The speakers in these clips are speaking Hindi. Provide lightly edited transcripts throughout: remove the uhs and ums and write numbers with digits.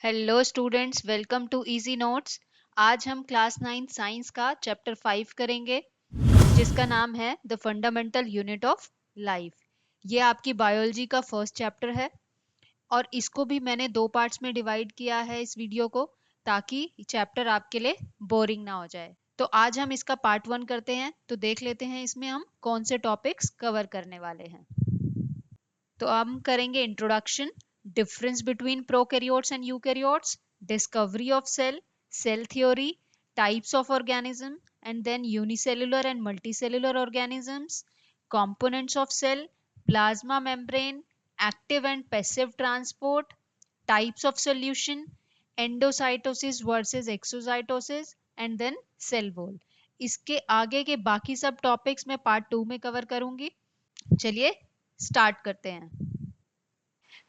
Hello students, welcome to easy notes. आज हम क्लास 9 साइंस का चैप्टर 5 करेंगे, जिसका नाम है the fundamental unit of life. ये आपकी बायोलॉजी का फर्स्ट चैप्टर है और इसको भी मैंने दो पार्ट्स में डिवाइड किया है इस वीडियो को, ताकि चैप्टर आपके लिए बोरिंग ना हो जाए। तो आज हम इसका पार्ट 1 करते हैं। तो देख लेते हैं इसमें हम कौन से टॉपिक्स कवर करने वाले हैं। तो हम करेंगे introduction, difference between prokaryotes and eukaryotes, discovery of cell, cell theory, types of organism and then unicellular and multicellular organisms, components of cell, plasma membrane, active and passive transport, types of solution, endocytosis versus exocytosis and then cell wall। इसके आगे के बाकी सब टॉपिक्स मैं पार्ट 2 में कवर करूंगी। चलिए स्टार्ट करते हैं।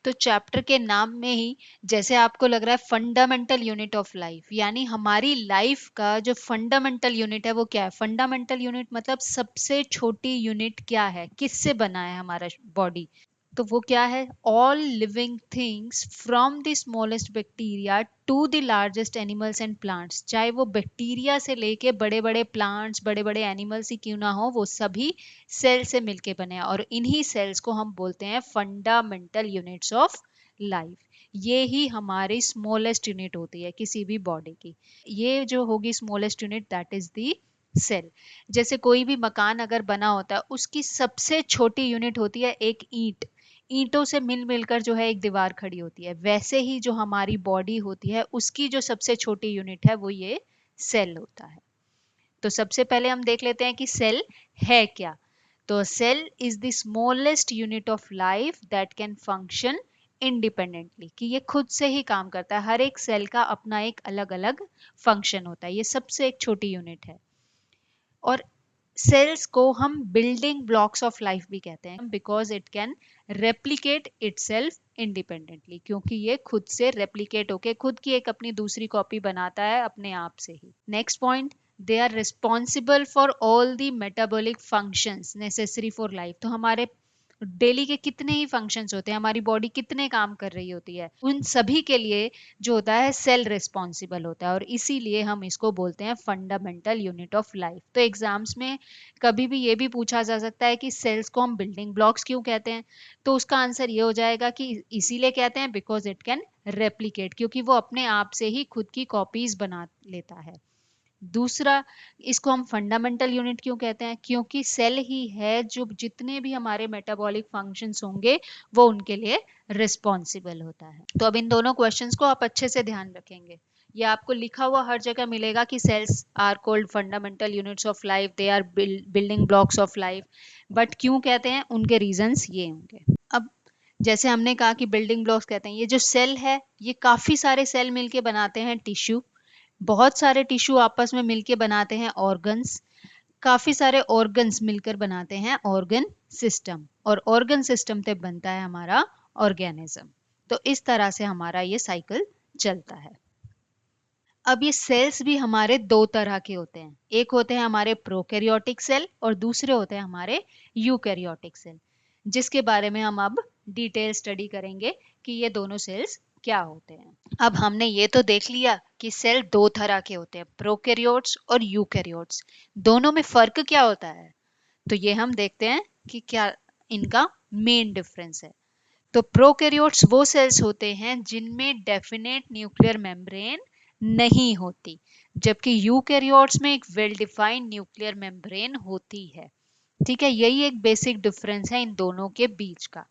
तो चैप्टर के नाम में ही जैसे आपको लग रहा है फंडामेंटल यूनिट ऑफ लाइफ, यानी हमारी लाइफ का जो फंडामेंटल यूनिट है वो क्या है। फंडामेंटल यूनिट मतलब सबसे छोटी यूनिट क्या है, किससे बना है हमारा बॉडी। तो वो क्या है, all living things from the smallest bacteria to the largest animals and plants. चाहे वो बैक्टीरिया से लेके बड़े बड़े प्लांट्स, बड़े बड़े एनिमल्स ही क्यों ना हो, वो सभी सेल से मिलके बने हैं और इन्हीं सेल्स को हम बोलते हैं फंडामेंटल यूनिट्स ऑफ लाइफ। ये ही हमारी स्मॉलेस्ट यूनिट होती है किसी भी बॉडी की। ये जो होगी smallest unit, that is the cell. जैसे कोई भी मकान अगर बना होता है, उसकी सबसे छोटी यूनिट होती है एक ईंट। ईंटों से मिल मिलकर जो है एक दीवार खड़ी होती है। वैसे ही जो हमारी बॉडी होती है, उसकी जो सबसे छोटी यूनिट है वो ये सेल होता है। तो सबसे पहले हम देख लेते हैं कि सेल है क्या। तो cell is the smallest unit of life that can function independently, कि ये खुद से ही काम करता है। हर एक सेल का अपना एक अलग अलग फंक्शन होता है। ये सबसे एक छोटी यूनिट है। और सेल्स को हम बिल्डिंग ब्लॉक्स ऑफ लाइफ भी कहते हैं, because it can replicate itself independently, क्योंकि ये खुद से रेप्लिकेट होके खुद की एक अपनी दूसरी कॉपी बनाता है अपने आप से ही। Next point, they are responsible for all the metabolic functions necessary for life. तो हमारे डेली के कितने ही फंक्शंस होते हैं, हमारी बॉडी कितने काम कर रही होती है, उन सभी के लिए जो होता है सेल रिस्पॉन्सिबल होता है, और इसीलिए हम इसको बोलते हैं फंडामेंटल यूनिट ऑफ लाइफ। तो एग्जाम्स में कभी भी ये भी पूछा जा सकता है कि सेल्स को हम बिल्डिंग ब्लॉक्स क्यों कहते हैं। तो उसका आंसर ये हो जाएगा कि इसीलिए कहते हैं बिकॉज इट कैन रेप्लिकेट, क्योंकि वो अपने आप से ही खुद की कॉपीज बना लेता है। दूसरा, इसको हम फंडामेंटल यूनिट क्यों कहते हैं, क्योंकि सेल ही है जो जितने भी हमारे मेटाबॉलिक फंक्शंस होंगे वो उनके लिए रिस्पॉन्सिबल होता है। तो अब इन दोनों क्वेश्चंस को आप अच्छे से ध्यान रखेंगे। ये आपको लिखा हुआ हर जगह मिलेगा कि cells are called fundamental units of life, they are building blocks of life. But क्यों कहते हैं, उनके रीजंस ये होंगे। अब जैसे हमने कहा कि बिल्डिंग ब्लॉक्स कहते हैं, ये जो सेल है ये काफी सारे सेल मिलके बनाते हैं टिश्यू। बहुत सारे टिश्यू आपस में मिलके बनाते हैं ऑर्गन्स। काफी सारे ऑर्गन्स मिलकर बनाते हैं ऑर्गन सिस्टम, और ऑर्गन सिस्टम से बनता है हमारा ऑर्गेनिज्म। तो इस तरह से हमारा ये साइकिल चलता है। अब ये सेल्स भी हमारे दो तरह के होते हैं। एक होते हैं हमारे प्रोकैरियोटिक सेल और दूसरे होते हैं हमारे यूकैरियोटिक सेल, जिसके बारे में हम अब डिटेल स्टडी करेंगे कि ये दोनों सेल्स क्या होते हैं। अब हमने ये तो देख लिया कि सेल दो तरह के होते हैं, प्रोकैरियोट्स और यूकैरियोट्स। दोनों में फर्क क्या होता है, तो ये हम देखते हैं कि क्या इनका मेन डिफरेंस है। तो प्रोकैरियोट्स वो सेल्स होते हैं जिनमें डेफिनेट न्यूक्लियर मेम्ब्रेन नहीं होती, जबकि यूकैरियोट्स में एक वेल डिफाइंड न्यूक्लियर मेम्ब्रेन होती है। ठीक है, यही एक बेसिक डिफरेंस है इन दोनों के बीच का।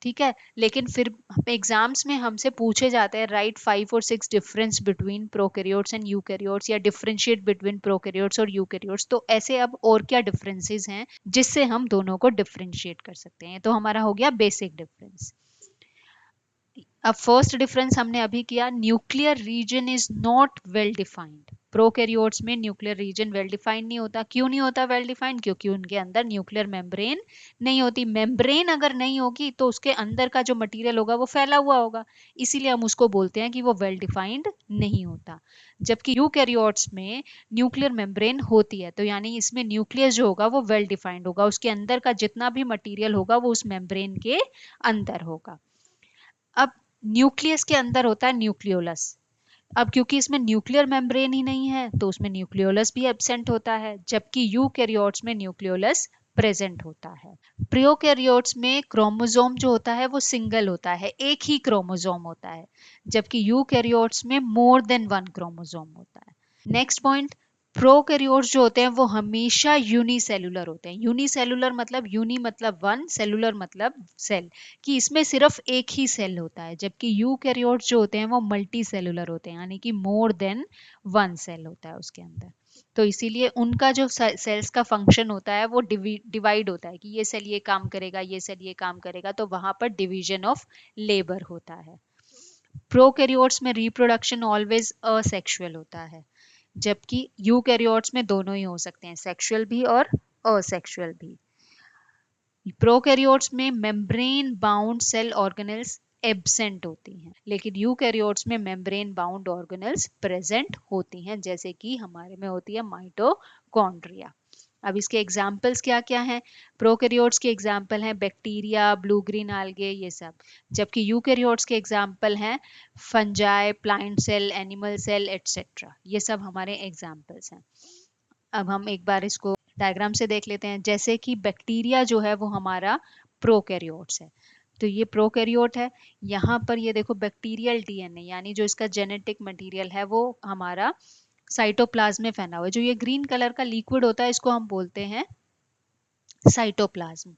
ठीक है, लेकिन फिर एग्जाम्स में हमसे पूछे जाते हैं राइट 5 और 6 difference between prokaryotes and eukaryotes, या डिफरेंशिएट बिटवीन प्रोकैरियोट्स और यूकैरियोट्स। तो ऐसे अब और क्या डिफरेंसेस हैं जिससे हम दोनों को डिफरेंशिएट कर सकते हैं। तो हमारा हो गया बेसिक डिफरेंस। अब फर्स्ट डिफरेंस हमने अभी किया, nuclear region is not well defined. Prokaryotes में न्यूक्लियर रीजन वेल डिफाइंड नहीं होता। क्यों नहीं होता वेल डिफाइंड, क्योंकि उनके अंदर न्यूक्लियर मेम्ब्रेन नहीं होती। मेम्ब्रेन अगर नहीं होगी तो उसके अंदर का जो मटेरियल होगा वो फैला हुआ होगा, इसीलिए हम उसको बोलते हैं कि वो वेल डिफाइंड नहीं होता। जबकि यूकैरियोट्स में न्यूक्लियर मेम्ब्रेन होती है, तो यानी इसमें न्यूक्लियस जो होगा वो वेल डिफाइंड होगा, उसके अंदर का जितना भी मटीरियल होगा वो उस मेम्ब्रेन के अंदर होगा। अब न्यूक्लियस के अंदर होता है न्यूक्लियोलस। अब क्योंकि इसमें न्यूक्लियर मेम्ब्रेन ही नहीं है तो उसमें न्यूक्लियोलस भी एब्सेंट होता है, जबकि यूकैरियोट्स में न्यूक्लियोलस प्रेजेंट होता है। प्रोकैरियोट्स में क्रोमोसोम जो होता है वो सिंगल होता है, एक ही क्रोमोसोम होता है, जबकि यूकैरियोट्स में मोर देन वन क्रोमोसोम होता है। नेक्स्ट पॉइंट, प्रोकैरियोट्स जो होते हैं वो हमेशा यूनिसेलुलर होते हैं। यूनिसेलुलर मतलब यूनि मतलब वन, सेलुलर मतलब सेल, कि इसमें सिर्फ एक ही सेल होता है, जबकि यूकैरियोट्स जो होते हैं वो मल्टी सेलुलर होते हैं, यानी कि मोर देन वन सेल होता है उसके अंदर। तो इसीलिए उनका जो सेल्स का फंक्शन होता है वो डिवाइड होता है कि ये सेल ये काम करेगा, ये सेल ये काम करेगा, तो वहां पर डिवीजन ऑफ लेबर होता है। प्रोकैरियोट्स में रिप्रोडक्शन ऑलवेज असेक्सुअल होता है, जबकि यूकैरियोट्स में दोनों ही हो सकते हैं, सेक्सुअल भी और असेक्सुअल भी। प्रोकैरियोट्स में membrane bound cell organelles absent होती हैं, लेकिन यूकैरियोट्स में मेम्ब्रेन बाउंड ऑर्गेनेल्स प्रेजेंट होती हैं, जैसे कि हमारे में होती है माइटोकॉन्ड्रिया। अब इसके एग्जाम्पल्स क्या क्या हैं? प्रोकैरियोट्स के एग्जाम्पल हैं बैक्टीरिया, ब्लू ग्रीन algae, ये सब, जबकि यूकैरियोट्स के एग्जाम्पल हैं fungi, plant cell, animal cell etcetera. ये सब हमारे एग्जाम्पल्स हैं। अब हम एक बार इसको डायग्राम से देख लेते हैं। जैसे कि बैक्टीरिया जो है वो हमारा प्रोकैरियोट्स है, तो ये प्रोकैरियोट है। यहाँ पर ये देखो बैक्टीरियल डीएनए, यानी जो इसका जेनेटिक मटेरियल है वो हमारा साइटोप्लाज्म में फैला हुआ है। जो ये ग्रीन कलर का लिक्विड होता है इसको हम बोलते हैं साइटोप्लाज्म।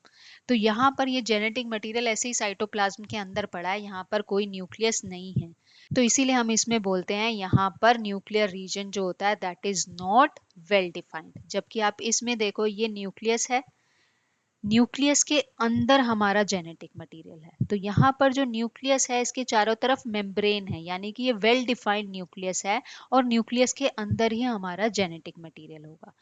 तो यहाँ पर ये जेनेटिक मटेरियल ऐसे ही साइटोप्लाज्म के अंदर पड़ा है, यहाँ पर कोई न्यूक्लियस नहीं है, तो इसीलिए हम इसमें बोलते हैं यहाँ पर न्यूक्लियर रीजन जो होता है that is not well defined. जबकि आप इसमें देखो ये न्यूक्लियस है, न्यूक्लियस के अंदर हमारा जेनेटिक मटेरियल है, तो यहाँ पर जो न्यूक्लियस है इसके चारों तरफ मेम्ब्रेन है, यानी कि ये वेल डिफाइंड न्यूक्लियस है, और न्यूक्लियस के अंदर ही हमारा जेनेटिक मटेरियल होगा।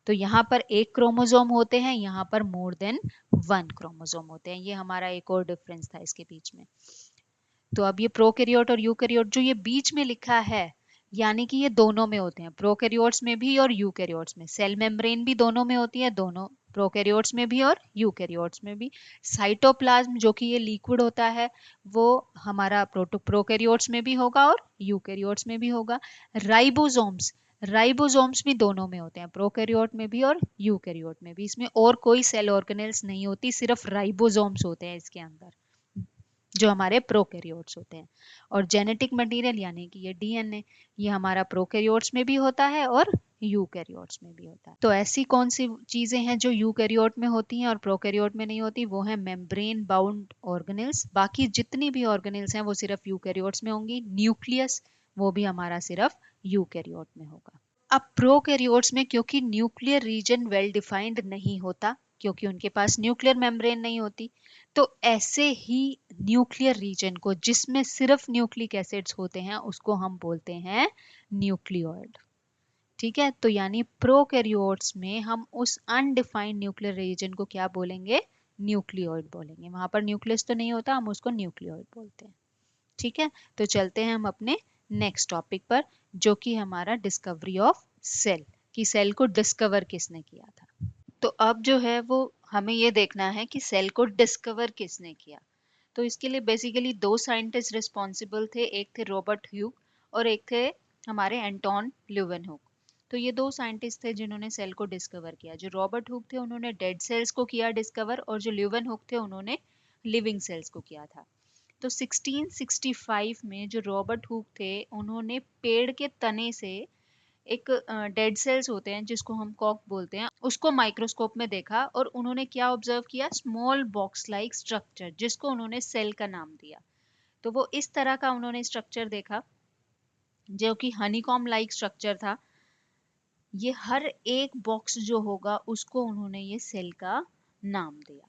तो यहाँ पर एक क्रोमोसोम होते हैं, यहाँ पर मोर देन वन क्रोमोसोम होते हैं। ये हमारा एक और डिफरेंस था इसके बीच में। तो अब ये प्रोकैरियोट और यूकैरियोट जो ये बीच में लिखा है, यानी कि ये दोनों में होते हैं, प्रोकैरियोट्स में भी और यूकैरियोट्स में। सेल मेम्ब्रेन भी दोनों में होती है, दोनों प्रोकैरियोट्स में भी और यूकैरियोट्स में भी। साइटोप्लाज्म जो कि ये लिक्विड होता है वो हमारा प्रोकैरियोट्स में भी होगा और यूकैरियोट्स में भी होगा। राइबोसोम्स, राइबोसोम्स भी दोनों में होते हैं, प्रोकैरियोट में भी और यूकैरियोट में भी। इसमें और कोई सेल ऑर्गेनेल्स नहीं होती, सिर्फ राइबोसोम्स होते हैं इसके अंदर, जो हमारे प्रोकैरियोट्स होते हैं। और जेनेटिक मटेरियल यानी कि ये डीएनए, ये हमारा प्रोकैरियोट्स में भी होता है और यूकैरियोट्स में भी होता है। तो ऐसी कौन सी चीजें हैं जो यूकैरियोट में होती हैं और प्रोकैरियोट में नहीं होती? वो है मेम्ब्रेन बाउंड ऑर्गेनेल्स। बाकी जितनी भी ऑर्गेनेल्स हैं वो सिर्फ यूकैरियोट्स में होंगी। न्यूक्लियस वो भी हमारा सिर्फ यूकैरियोट में होगा। अब प्रोकैरियोट्स में क्योंकि न्यूक्लियर रीजन वेल डिफाइंड नहीं होता, क्योंकि उनके पास न्यूक्लियर मेम्ब्रेन नहीं होती, तो ऐसे ही न्यूक्लियर रीजन को जिसमें सिर्फ न्यूक्लिक एसिड्स होते हैं उसको हम बोलते हैं न्यूक्लियोइड। ठीक है, तो यानी प्रोकैरियोट्स में हम उस अनडिफाइंड न्यूक्लियर रीजन को क्या बोलेंगे? न्यूक्लियोइड बोलेंगे। वहां पर न्यूक्लियस तो नहीं होता, हम उसको न्यूक्लियोइड बोलते हैं। ठीक है, तो चलते हैं हम अपने नेक्स्ट टॉपिक पर, जो कि हमारा डिस्कवरी ऑफ सेल, कि सेल को डिस्कवर किसने किया था। तो अब जो है वो हमें ये देखना है कि सेल को डिस्कवर किसने किया। तो इसके लिए बेसिकली दो साइंटिस्ट रिस्पॉन्सिबल थे, एक थे रॉबर्ट ह्यूग और एक थे हमारे एंटोन ल्यूवेनहुक। तो ये दो साइंटिस्ट थे जिन्होंने सेल को डिस्कवर किया। जो रॉबर्ट हुक थे उन्होंने डेड सेल्स को किया डिस्कवर, और जो ल्यूवेनहुक थे उन्होंने लिविंग सेल्स को किया था। तो 1665 में जो रॉबर्ट हुक थे उन्होंने पेड़ के तने से एक डेड सेल्स होते हैं जिसको हम कॉक बोलते हैं, उसको माइक्रोस्कोप में देखा, और उन्होंने क्या ऑब्जर्व किया? स्मॉल बॉक्स लाइक स्ट्रक्चर, जिसको उन्होंने सेल का नाम दिया। तो वो इस तरह का उन्होंने स्ट्रक्चर देखा जो कि हनीकॉम लाइक स्ट्रक्चर था। ये हर एक बॉक्स जो होगा उसको उन्होंने ये सेल का नाम दिया।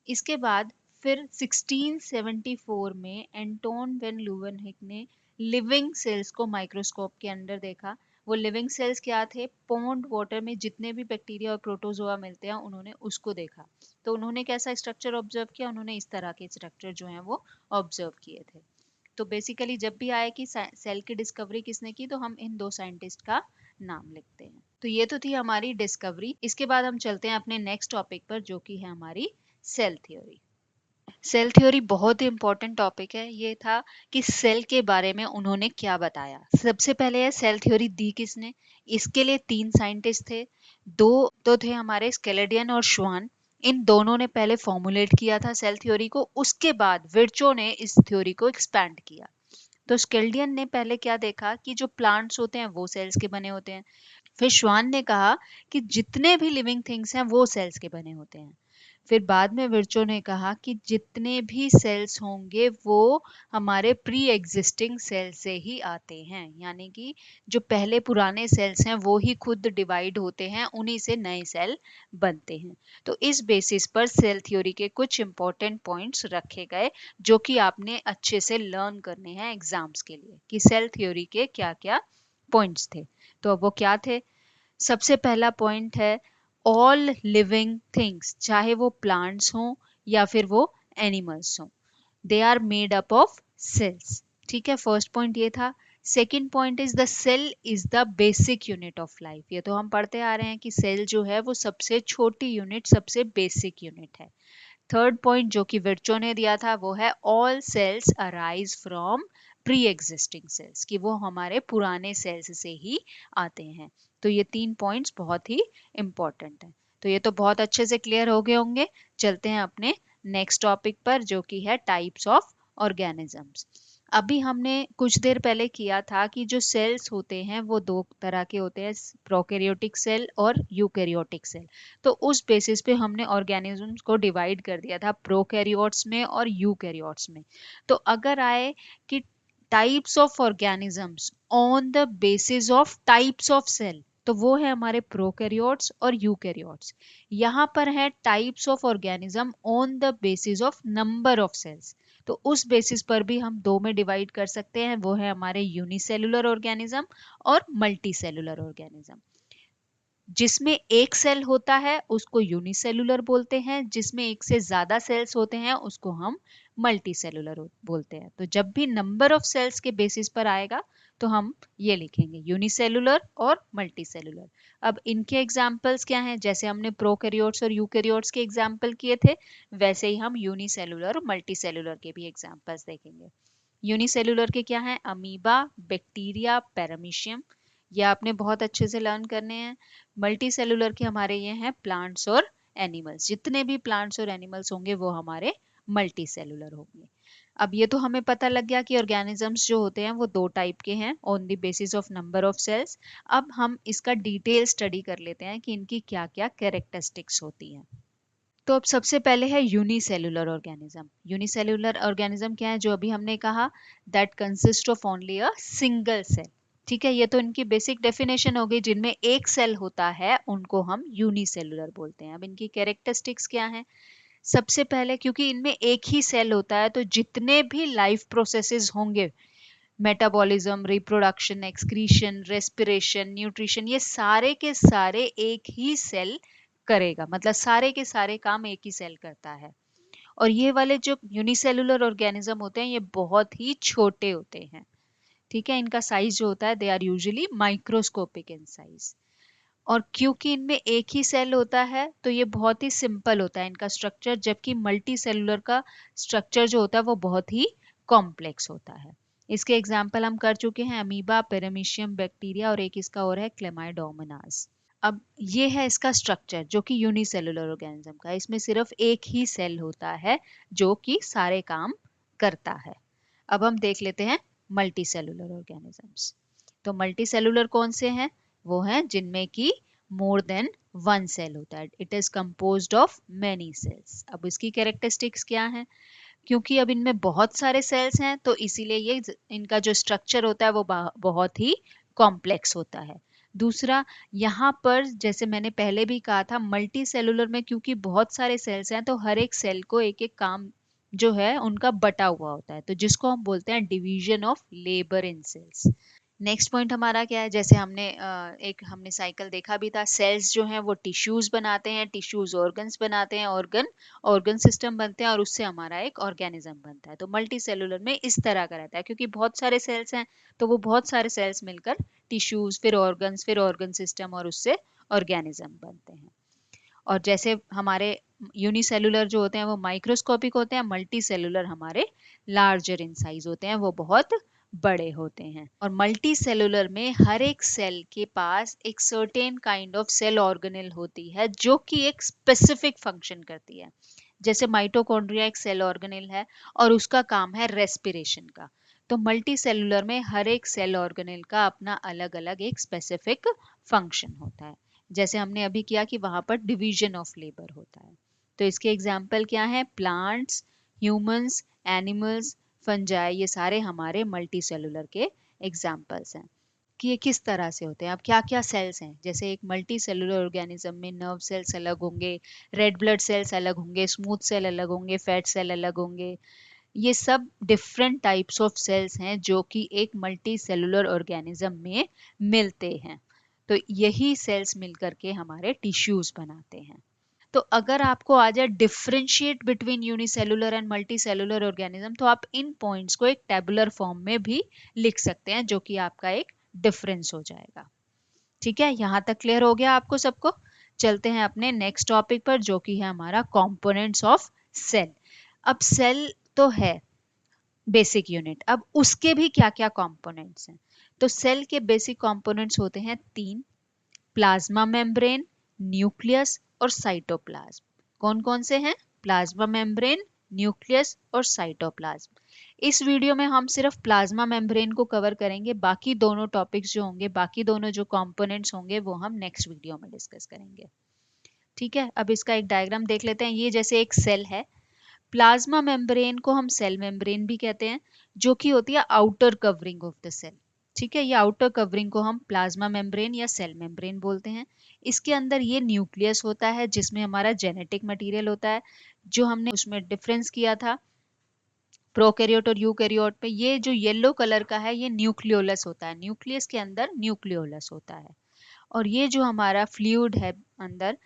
इसके बाद फिर 1674 में एंटोन वेन ल्यूवेनहुक ने लिविंग सेल्स को माइक्रोस्कोप के अंदर देखा। वो लिविंग सेल्स क्या थे? पॉन्ड वाटर में जितने भी बैक्टीरिया और प्रोटोजोआ मिलते हैं उन्होंने उसको देखा। तो उन्होंने कैसा स्ट्रक्चर ऑब्जर्व किया? उन्होंने इस तरह के स्ट्रक्चर जो हैं वो ऑब्जर्व किए थे। तो बेसिकली जब भी आए कि सेल की डिस्कवरी किसने की, तो हम इन दो साइंटिस्ट का नाम लिखते हैं। तो ये तो थी हमारी डिस्कवरी। इसके बाद हम चलते हैं अपने नेक्स्ट टॉपिक पर, जो कि है हमारी सेल थ्योरी। सेल थ्योरी बहुत ही इंपॉर्टेंट टॉपिक है। ये था कि सेल के बारे में उन्होंने क्या बताया। सबसे पहले है सेल थ्योरी दी किसने। इसके लिए तीन साइंटिस्ट थे। दो तो थे हमारे स्केलेडियन और श्वान। इन दोनों ने पहले फॉर्मुलेट किया था सेल थ्योरी को, उसके बाद विर्चो ने इस थ्योरी को एक्सपैंड किया। तो स्केल्डियन ने पहले क्या देखा कि जो प्लांट्स होते हैं वो सेल्स के बने होते हैं। फिर श्वान ने कहा कि जितने भी लिविंग थिंग्स हैं वो सेल्स के बने होते हैं। फिर बाद में विर्चो ने कहा कि जितने भी सेल्स होंगे वो हमारे प्री एग्जिस्टिंग सेल से ही आते हैं, यानी कि जो पहले पुराने सेल्स हैं वो ही खुद डिवाइड होते हैं, उन्हीं से नए सेल बनते हैं। तो इस बेसिस पर सेल थ्योरी के कुछ इंपॉर्टेंट पॉइंट्स रखे गए जो कि आपने अच्छे से लर्न करने हैं एग्जाम्स के लिए, कि सेल थ्योरी के क्या क्या पॉइंट्स थे। तो अब वो क्या थे। सबसे पहला पॉइंट है ऑल लिविंग थिंग्स, चाहे वो प्लांट्स हों या फिर वो एनिमल्स हों, they are made up of cells. ठीक है, फर्स्ट पॉइंट ये था। Second point is the cell is the basic unit of life. ये तो हम पढ़ते आ रहे हैं कि सेल जो है वो सबसे छोटी यूनिट, सबसे बेसिक यूनिट है। थर्ड पॉइंट जो कि विर्चो ने दिया था वो है all cells arise from pre existing cells, कि वो हमारे पुराने सेल्स से ही आते हैं। तो ये तीन पॉइंट्स बहुत ही इंपॉर्टेंट हैं। तो ये तो बहुत अच्छे से क्लियर हो गए होंगे। चलते हैं अपने नेक्स्ट टॉपिक पर जो कि है टाइप्स ऑफ ऑर्गेनिजम्स। अभी हमने कुछ देर पहले किया था कि जो सेल्स होते हैं वो दो तरह के होते हैं, प्रोकैरियोटिक सेल और यूकैरियोटिक सेल। तो उस बेसिस पे हमने ऑर्गेनिजम्स को डिवाइड कर दिया था प्रोकैरियोट्स में और यूकैरियोट्स में। तो अगर आए कि types of organisms on the basis of types of cell, तो वो है हमारे प्रोकैरियोट्स और यूकैरियोट्स। यहाँ पर है types of organism on the basis of number of cells. तो उस बेसिस पर भी हम दो में डिवाइड कर सकते हैं, वो है हमारे यूनिसेलुलर ऑर्गेनिज्म और मल्टी सेलुलर ऑर्गेनिज्म। जिसमें एक सेल होता है उसको यूनिसेलुलर बोलते हैं, जिसमें एक से ज्यादा सेल्स होते हैं उसको हम मल्टी सेलुलर बोलते हैं। तो जब भी नंबर ऑफ सेल्स के बेसिस पर आएगा तो हम ये लिखेंगे यूनिसेलुलर और मल्टी सेलुलर। अब इनके एग्जाम्पल्स क्या हैं, जैसे हमने प्रोकैरियोट्स और यूकैरियोट्स के एग्जाम्पल किए थे वैसे ही हम यूनिसेलुलर और मल्टी सेलुलर के भी एग्जाम्पल्स देखेंगे। यूनिसेलुलर के क्या हैं, अमीबा, बैक्टीरिया, पैरामीशियम, ये आपने बहुत अच्छे से लर्न करने हैं। मल्टी सेलुलर के हमारे ये हैं प्लांट्स और एनिमल्स, जितने भी प्लांट्स और एनिमल्स होंगे वो हमारे मल्टी सेलुलर होंगे। अब ये तो हमें पता लग गया कि ऑर्गेनिजम्स जो होते हैं वो दो टाइप के हैं on the basis of number of cells. अब हम इसका डिटेल स्टडी कर लेते हैं कि इनकी क्या क्या कैरेक्टरिस्टिक्स होती हैं। तो अब सबसे पहले है यूनिसेलुलर ऑर्गेनिज्म। यूनिसेलुलर ऑर्गेनिज्म क्या है, जो अभी हमने कहा, that consist of only a single cell. ठीक है, ये तो इनकी बेसिक डेफिनेशन हो गई। जिनमें एक सेल होता है उनको हम यूनिसेलुलर बोलते हैं। अब इनकी कैरेक्टरिस्टिक्स क्या है। सबसे पहले क्योंकि इनमें एक ही सेल होता है तो जितने भी लाइफ प्रोसेसेस होंगे, metabolism, reproduction, excretion, respiration, nutrition, ये सारे के सारे एक ही सेल करेगा। मतलब सारे के सारे काम एक ही सेल करता है। और ये वाले जो यूनिसेलुलर ऑर्गेनिज्म होते हैं ये बहुत ही छोटे होते हैं। ठीक है, इनका साइज जो होता है they are usually microscopic in size. और क्योंकि इनमें एक ही सेल होता है तो ये बहुत ही सिंपल होता है इनका स्ट्रक्चर, जबकि मल्टी सेलुलर का स्ट्रक्चर जो होता है वो बहुत ही कॉम्प्लेक्स होता है। इसके एग्जाम्पल हम कर चुके हैं, अमीबा, पेरामीशियम, बैक्टीरिया, और एक इसका और है क्लेमाइडोमोनास। अब ये है इसका स्ट्रक्चर जो कि यूनिसेलुलर ऑर्गेनिज्म का। इसमें सिर्फ एक ही सेल होता है जो कि सारे काम करता है। अब हम देख लेते हैं मल्टी सेलुलर ऑर्गेनिजम्स। तो मल्टी सेलुलर कौन से हैं, वो हैं जिनमें की मोर देन वन सेल होता है। It is composed of many cells. अब इसकी कैरेक्टरिस्टिक्स क्या है, क्योंकि अब इनमें बहुत सारे सेल्स हैं तो इसीलिए ये इनका जो स्ट्रक्चर होता है वो बहुत ही कॉम्प्लेक्स होता है। दूसरा, यहाँ पर जैसे मैंने पहले भी कहा था, मल्टी सेलुलर में क्योंकि बहुत सारे सेल्स हैं तो हर एक सेल को एक एक काम जो है उनका बटा हुआ होता है, तो जिसको हम बोलते हैं division of labour in cells. Next point हमारा क्या है, जैसे हमने साइकिल देखा भी था। सेल्स जो हैं वो टिश्यूज बनाते हैं, टिश्यूज ऑर्गन्स बनाते हैं, ऑर्गन सिस्टम बनते हैं, और उससे हमारा एक ऑर्गेनिज्म बनता है। तो मल्टी सेलुलर में इस तरह का रहता है, क्योंकि बहुत सारे सेल्स हैं तो वो बहुत सारे सेल्स मिलकर टिश्यूज, फिर ऑर्गन सिस्टम, और उससे ऑर्गेनिज्म बनते हैं। और जैसे हमारे यूनिसेलुलर जो होते हैं वो माइक्रोस्कोपिक होते हैं, मल्टी सेलुलर हमारे लार्जर इन साइज होते हैं, वो बहुत बड़े होते हैं। और मल्टी सेलुलर में हर एक सेल के पास एक certain kind of cell organelle होती है जो कि एक स्पेसिफिक फंक्शन करती है। जैसे माइटोकॉन्ड्रिया एक सेल ऑर्गेनेल है और उसका काम है रेस्पिरेशन का। तो मल्टी सेलुलर में हर एक सेल ऑर्गेनेल का अपना अलग अलग एक स्पेसिफिक फंक्शन होता है। जैसे हमने अभी किया कि वहां पर डिवीजन ऑफ लेबर होता है। तो इसके एग्जाम्पल क्या है? प्लांट्स, ह्यूमंस, एनिमल्स, फंजाई, ये सारे हमारे मल्टी सेलुलर के एग्जाम्पल्स हैं कि ये किस तरह से होते हैं। अब क्या क्या सेल्स हैं? जैसे एक मल्टी सेलुलर ऑर्गेनिज्म में नर्व सेल्स अलग होंगे, रेड ब्लड सेल्स अलग होंगे, स्मूथ सेल अलग होंगे, फैट सेल अलग होंगे। ये सब डिफरेंट टाइप्स ऑफ सेल्स हैं जो कि एक मल्टी सेलुलर ऑर्गेनिज्म में मिलते हैं। तो यही सेल्स मिलकर के हमारे टिश्यूज बनाते हैं। तो अगर आपको आ जाए differentiate between unicellular and multi cellular organism, तो आप इन पॉइंट्स को एक टेबुलर फॉर्म में भी लिख सकते हैं, जो कि आपका एक डिफरेंस हो जाएगा। ठीक है, यहां तक क्लियर हो गया आपको सबको? चलते हैं अपने नेक्स्ट टॉपिक पर, जो कि है हमारा कंपोनेंट्स ऑफ सेल। अब सेल तो है बेसिक यूनिट, अब उसके भी क्या क्या कंपोनेंट्स हैं? तो सेल के बेसिक कंपोनेंट्स होते हैं तीन: प्लाज्मा मेम्ब्रेन, न्यूक्लियस और साइटोप्लाज्म। कौन कौन से हैं? प्लाज्मा मेम्ब्रेन, न्यूक्लियस और साइटोप्लाज्म। इस वीडियो में हम सिर्फ प्लाज्मा मेम्ब्रेन को कवर करेंगे, बाकी दोनों टॉपिक्स जो होंगे, बाकी दोनों जो कंपोनेंट्स होंगे, वो हम नेक्स्ट वीडियो में डिस्कस करेंगे। ठीक है, अब इसका एक डायग्राम देख लेते हैं। ये जैसे एक सेल है, प्लाज्मा मेम्ब्रेन को हम सेल मेम्ब्रेन भी कहते हैं, जो कि होती है outer covering of the cell. ठीक है, ये आउटर कवरिंग को हम प्लाज्मा मेम्ब्रेन या सेल मेम्ब्रेन बोलते हैं। इसके अंदर ये न्यूक्लियस होता है जिसमें हमारा जेनेटिक मटेरियल होता है, जो हमने उसमें डिफरेंस किया था प्रोकैरियोट और यूकैरियोट पे। ये जो येलो कलर का है ये न्यूक्लियोलस होता है, न्यूक्लियस के अंदर न्यूक्लियोलस होता है। और ये जो हमारा फ्लूइड है अंदर,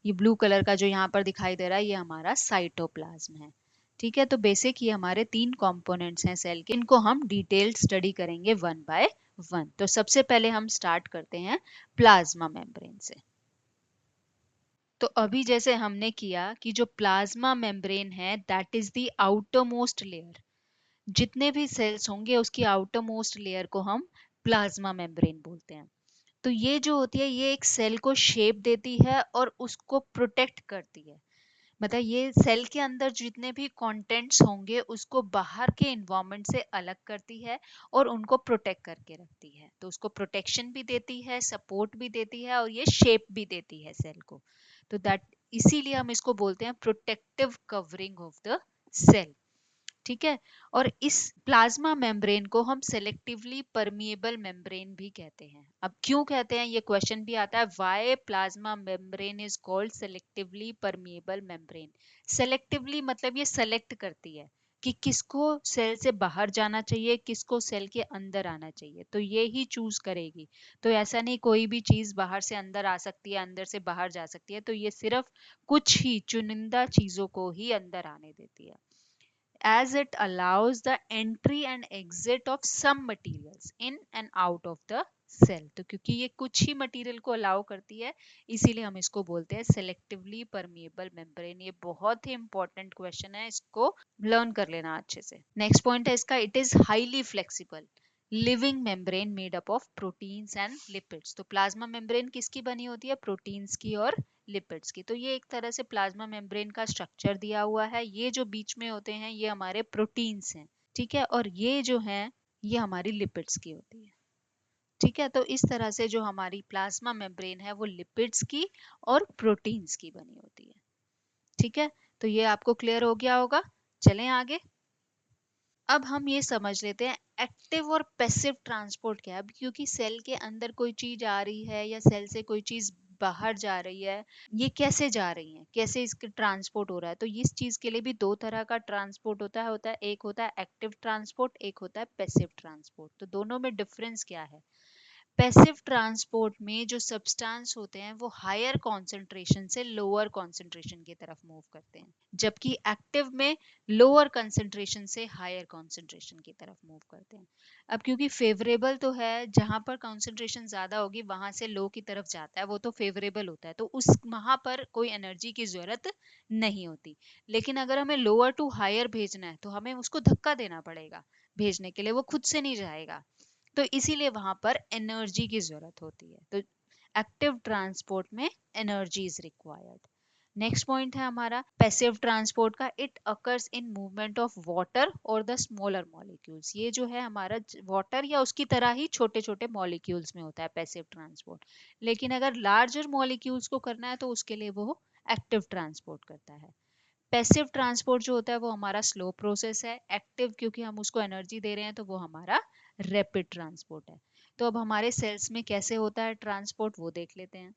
ये ब्लू कलर का जो यहाँ पर दिखाई दे रहा है, ये हमारा साइटोप्लाज्म है। ठीक है, तो बेसिक ये हमारे तीन कंपोनेंट्स हैं सेल के, इनको हम डिटेल्ड स्टडी करेंगे वन बाय वन। तो सबसे पहले हम स्टार्ट करते हैं प्लाज्मा मेम्ब्रेन से। तो अभी जैसे हमने किया कि जो प्लाज्मा मेम्ब्रेन है that is the outer most layer, जितने भी सेल्स होंगे उसकी आउटर मोस्ट लेयर को हम प्लाज्मा मेम्ब्रेन बोलते हैं। तो ये जो होती है ये एक सेल को शेप देती है और उसको प्रोटेक्ट करती है। मतलब ये सेल के अंदर जितने भी कंटेंट्स होंगे उसको बाहर के इन्वायरमेंट से अलग करती है और उनको प्रोटेक्ट करके रखती है। तो उसको प्रोटेक्शन भी देती है, सपोर्ट भी देती है और ये शेप भी देती है सेल को। तो दैट, इसीलिए हम इसको बोलते हैं protective covering of the cell. ठीक है, और इस प्लाज्मा मेम्ब्रेन को हम सेलेक्टिवली परमिएबल मेम्ब्रेन भी कहते हैं। अब क्यों कहते हैं, ये क्वेश्चन भी आता है, why plasma membrane is called selectively permeable membrane. Selectively मतलब ये सेलेक्ट करती है कि किसको सेल से बाहर जाना चाहिए, किसको सेल के अंदर आना चाहिए, तो ये ही चूज करेगी। तो ऐसा नहीं कोई भी चीज बाहर से अंदर आ सकती है, अंदर से बाहर जा सकती है, तो ये सिर्फ कुछ ही चुनिंदा चीजों को ही अंदर आने देती है, as it allows the entry and exit of some materials in and out of the cell। तो क्योंकि ये कुछ ही मटेरियल को अलाउ करती है, इसीलिए हम इसको बोलते हैं सेलेक्टिवली परमिएबल मेम्ब्रेन। ये बहुत ही इंपॉर्टेंट क्वेश्चन है, इसको लर्न कर लेना अच्छे से। नेक्स्ट पॉइंट है इसका, it is highly flexible living membrane made up of proteins and lipids. तो प्लाज्मा मेम्ब्रेन किसकी बनी होती है? प्रोटीन्स की और लिपिड्स की। तो ये एक तरह से प्लाज्मा मेम्ब्रेन का स्ट्रक्चर दिया हुआ है। ये जो बीच में होते हैं ये हमारे प्रोटीन्स हैं, ठीक है, और ये जो है ये हमारी लिपिड्स की होती है। ठीक है, तो इस तरह से जो हमारी प्लाज्मा मेम्ब्रेन है वो लिपिड्स की और प्रोटीन्स की बनी होती है। ठीक है, तो ये आपको क्लियर हो गया होगा। चलें आगे। अब हम ये समझ लेते हैं एक्टिव और पैसिव ट्रांसपोर्ट क्या है। अब क्योंकि सेल के अंदर कोई चीज आ रही है या सेल से कोई चीज बाहर जा रही है, ये कैसे जा रही है, कैसे इसके ट्रांसपोर्ट हो रहा है, तो इस चीज के लिए भी दो तरह का ट्रांसपोर्ट होता है एक होता है एक्टिव ट्रांसपोर्ट, एक होता है पैसिव ट्रांसपोर्ट। तो दोनों में डिफरेंस क्या है? पैसिव ट्रांसपोर्ट में जो सब्सटेंस होते हैं वो हायर कॉन्सेंट्रेशन से लोअर कॉन्सेंट्रेशन की तरफ मूव करते हैं, जबकि एक्टिव में लोअर कॉन्सेंट्रेशन से हायर कॉन्सेंट्रेशन की तरफ मूव करते हैं। अब क्योंकि फेवरेबल तो है, जहां पर कॉन्सेंट्रेशन ज्यादा होगी वहां से लो की तरफ जाता है, वो तो फेवरेबल होता है, तो उस वहां पर कोई एनर्जी की जरूरत नहीं होती। लेकिन अगर हमें लोअर टू हायर भेजना है तो हमें उसको धक्का देना पड़ेगा, भेजने के लिए वो खुद से नहीं जाएगा, तो इसीलिए वहां पर एनर्जी की जरूरत होती है। तो एक्टिव ट्रांसपोर्ट में energy is required. Next point है हमारा पैसिव ट्रांसपोर्ट का, it occurs in movement of water और द स्मॉलर मॉलिक्यूल्स। ये जो है हमारा वाटर या उसकी तरह ही छोटे छोटे मॉलिक्यूल्स में होता है पैसिव ट्रांसपोर्ट। लेकिन अगर लार्जर मॉलिक्यूल्स को करना है तो उसके लिए वो एक्टिव ट्रांसपोर्ट करता है। पैसिव ट्रांसपोर्ट जो होता है वो हमारा स्लो प्रोसेस है। एक्टिव क्योंकि हम उसको एनर्जी दे रहे हैं तो वो हमारा रैपिड ट्रांसपोर्ट है। तो अब हमारे सेल्स में कैसे होता है ट्रांसपोर्ट वो देख लेते हैं।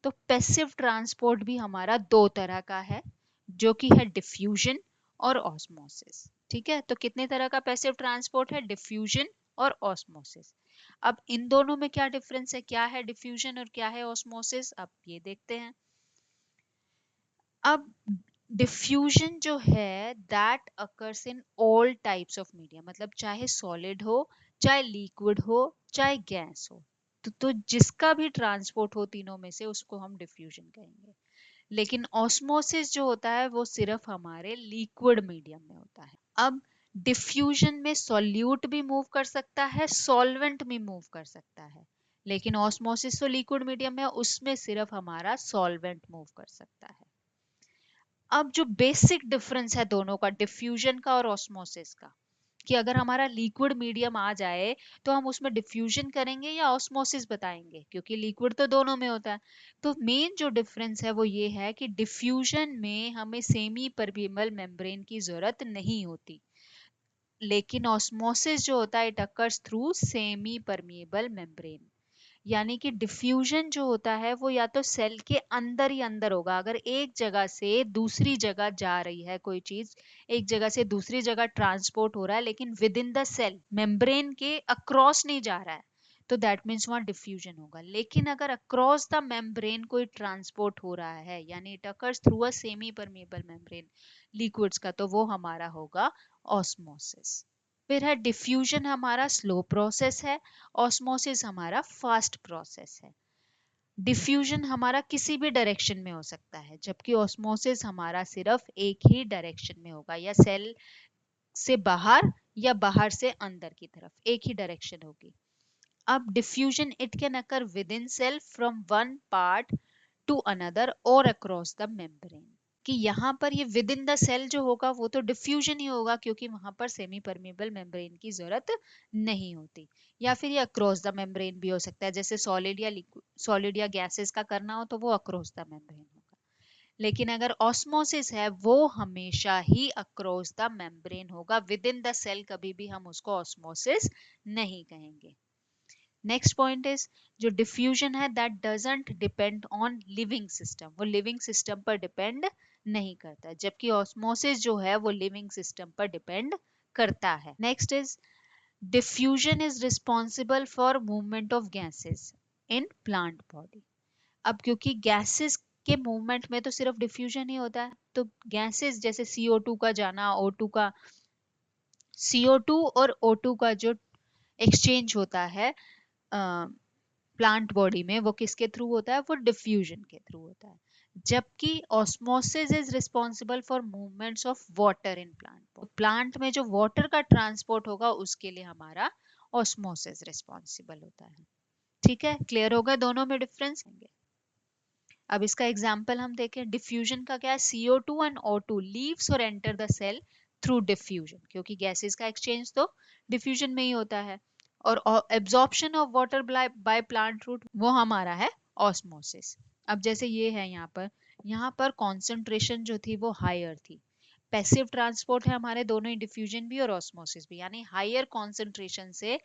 तो पैसिव ट्रांसपोर्ट भी हमारा दो तरह का है, जो कि है डिफ्यूजन और ऑस्मोसिस। ठीक है, तो कितने तरह का पैसिव ट्रांसपोर्ट है? डिफ्यूजन और ऑस्मोसिस। अब इन दोनों में क्या डिफरेंस है, क्या है डिफ्यूजन और क्या है ऑस्मोसिस, अब ये देखते हैं। अब डिफ्यूजन जो है that occurs in all types of media, मतलब चाहे सॉलिड हो, चाहे लिक्विड हो, चाहे गैस हो, तो जिसका भी ट्रांसपोर्ट हो तीनों में से उसको हम डिफ्यूजन कहेंगे। लेकिन ऑस्मोसिस जो होता है वो सिर्फ हमारे लिक्विड मीडियम में होता है। अब डिफ्यूजन में सॉल्यूट भी मूव कर सकता है, सॉल्वेंट भी मूव कर सकता है, लेकिन ऑस्मोसिस तो लिक्विड मीडियम में, उसमें सिर्फ हमारा सॉल्वेंट मूव कर सकता है। अब जो बेसिक डिफरेंस है दोनों का, डिफ्यूजन का और ऑस्मोसिस का, कि अगर हमारा लिक्विड मीडियम आ जाए तो हम उसमें डिफ्यूजन करेंगे या ऑस्मोसिस बताएंगे, क्योंकि लिक्विड तो दोनों में होता है। तो मेन जो डिफरेंस है वो ये है कि डिफ्यूजन में हमें सेमी परमिएबल मेम्ब्रेन की जरूरत नहीं होती, लेकिन ऑस्मोसिस जो होता है it occurs through semi permeable membrane. यानी कि डिफ्यूजन जो होता है वो या तो सेल के अंदर ही अंदर होगा, अगर एक जगह से दूसरी जगह जा रही है कोई चीज, एक जगह से दूसरी जगह ट्रांसपोर्ट हो रहा है लेकिन within the cell membrane के अक्रॉस नहीं जा रहा है, तो दैट मीन्स वहां डिफ्यूजन होगा। लेकिन अगर अक्रॉस द मेम्ब्रेन कोई ट्रांसपोर्ट हो रहा है, यानी it occurs through a semi permeable membrane liquids का, तो वो हमारा होगा ऑस्मोसिस। फिर है डिफ्यूजन हमारा स्लो प्रोसेस है, ऑस्मोसिस हमारा फास्ट प्रोसेस है। डिफ्यूजन हमारा किसी भी डायरेक्शन में हो सकता है, जबकि ऑस्मोसिस हमारा सिर्फ एक ही डायरेक्शन में होगा, या सेल से बाहर या बाहर से अंदर की तरफ, एक ही डायरेक्शन होगी। अब diffusion it can occur within cell from one part to another और अक्रॉस द मेम्ब्रेन, कि यहाँ पर ये विद इन द सेल जो होगा वो तो डिफ्यूजन ही होगा, क्योंकि वहां पर सेमी परमिएबल मेम्ब्रेन की जरूरत नहीं होती। या फिर ये अक्रॉस द मेम्ब्रेन भी हो सकता है, जैसे सॉलिड या गैसेस का करना हो तो वो अक्रॉस द मेम्ब्रेन होगा। लेकिन अगर ऑस्मोसिस है वो हमेशा ही अक्रॉस द मेम्ब्रेन होगा, विद इन द सेल कभी भी हम उसको ऑस्मोसिस नहीं कहेंगे। नेक्स्ट पॉइंट इज जो डिफ्यूजन है that doesn't depend on living system, वो लिविंग सिस्टम पर डिपेंड नहीं करता, जबकि ऑस्मोसिस जो है वो लिविंग सिस्टम पर डिपेंड करता है। Next is diffusion is responsible for movement of gases in plant body. अब क्योंकि गैसेस के मूवमेंट में तो सिर्फ डिफ्यूजन ही होता है, तो गैसेस जैसे CO2 का जाना, O2 का, CO2 और O2 का जो एक्सचेंज होता है प्लांट बॉडी में, वो किसके थ्रू होता है? वो डिफ्यूजन के थ्रू होता है। जबकि osmosis is responsible for movements of water in plant, plant में जो वाटर का ट्रांसपोर्ट होगा उसके लिए हमारा ऑस्मोसिस रिस्पॉन्सिबल होता है। ठीक है, क्लियर होगा दोनों में डिफरेंस। अब इसका एग्जाम्पल हम देखें, डिफ्यूजन का क्या है? CO2 एंड O2 लीव्स और enter the cell through diffusion, क्योंकि गैसेस का एक्सचेंज तो डिफ्यूजन में ही होता है। और absorption of water by plant root वो हमारा है ऑस्मोसिस। अब जैसे ये है यहाँ पर कॉन्सेंट्रेशन जो थी वो हायर थी। पैसिव ट्रांसपोर्ट है हमारे दोनों ही, डिफ्यूजन भी और ऑस्मोसिस भी, यानी हायर कॉन्सेंट्रेशन से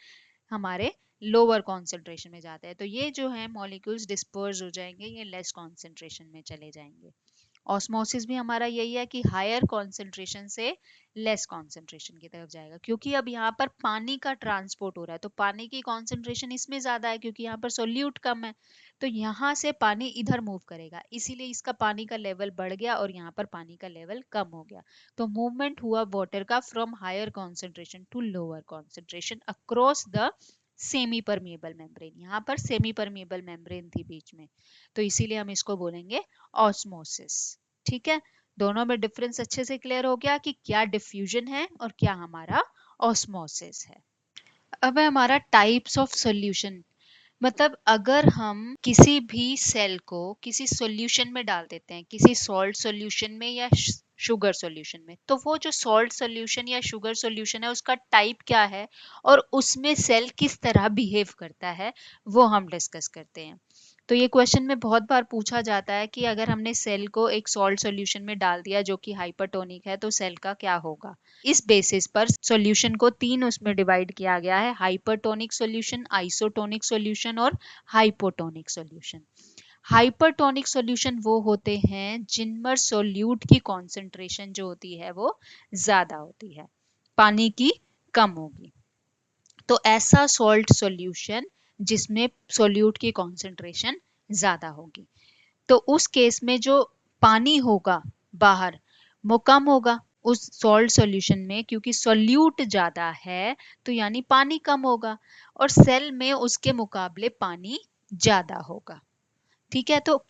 हमारे लोअर कॉन्सेंट्रेशन में जाते हैं, तो ये जो है मॉलिक्यूल्स डिस्पर्स हो जाएंगे, ये लेस कॉन्सेंट्रेशन में चले जाएंगे। ऑस्मोसिस भी हमारा यही है कि हायर कॉन्सेंट्रेशन से लेस कॉन्सेंट्रेशन की तरफ जाएगा, क्योंकि अब यहाँ पर पानी का ट्रांसपोर्ट हो रहा है, तो पानी की कॉन्सेंट्रेशन इसमें ज्यादा है क्योंकि यहाँ पर सोल्यूट कम है, तो यहाँ से पानी इधर मूव करेगा, इसीलिए इसका पानी का लेवल बढ़ गया और यहाँ पर पानी का लेवल कम हो गया। तो मूवमेंट हुआ वाटर का from higher concentration to lower concentration across the semi permeable membrane. यहाँ पर सेमी परमिएबल मेम्ब्रेन थी बीच में, तो इसीलिए हम इसको बोलेंगे ऑस्मोसिस। ठीक है, दोनों में डिफरेंस अच्छे से क्लियर हो गया कि क्या डिफ्यूजन है और क्या हमारा ऑस्मोसिस है। अब है हमारा टाइप्स ऑफ सॉल्यूशन। मतलब अगर हम किसी भी सेल को किसी सॉल्यूशन में डाल देते हैं, किसी सॉल्ट सॉल्यूशन में या शुगर सॉल्यूशन में, तो वो जो सॉल्ट सॉल्यूशन या शुगर सॉल्यूशन है उसका टाइप क्या है और उसमें सेल किस तरह बिहेव करता है वो हम डिस्कस करते हैं। तो ये क्वेश्चन में बहुत बार पूछा जाता है कि अगर हमने सेल को एक सॉल्ट सॉल्यूशन में डाल दिया जो कि हाइपरटोनिक है तो सेल का क्या होगा। इस बेसिस पर सॉल्यूशन को तीन उसमें डिवाइड किया गया है, हाइपरटोनिक सॉल्यूशन, आइसोटोनिक सॉल्यूशन और हाइपोटोनिक सॉल्यूशन। हाइपरटोनिक सॉल्यूशन वो होते हैं जिनमें सोल्यूट की कॉन्सेंट्रेशन जो होती है वो ज्यादा होती है, पानी की कम होगी। तो ऐसा सॉल्ट सॉल्यूशन जिसमें सोल्यूट की कॉन्सेंट्रेशन ज्यादा होगी, तो उस केस में जो पानी होगा बाहर वो कम होगा उस सॉल्ट सॉल्यूशन में, क्योंकि सोल्यूट ज्यादा है तो यानी पानी कम होगा, और सेल में उसके मुकाबले पानी ज्यादा होगा। ठीक है, तो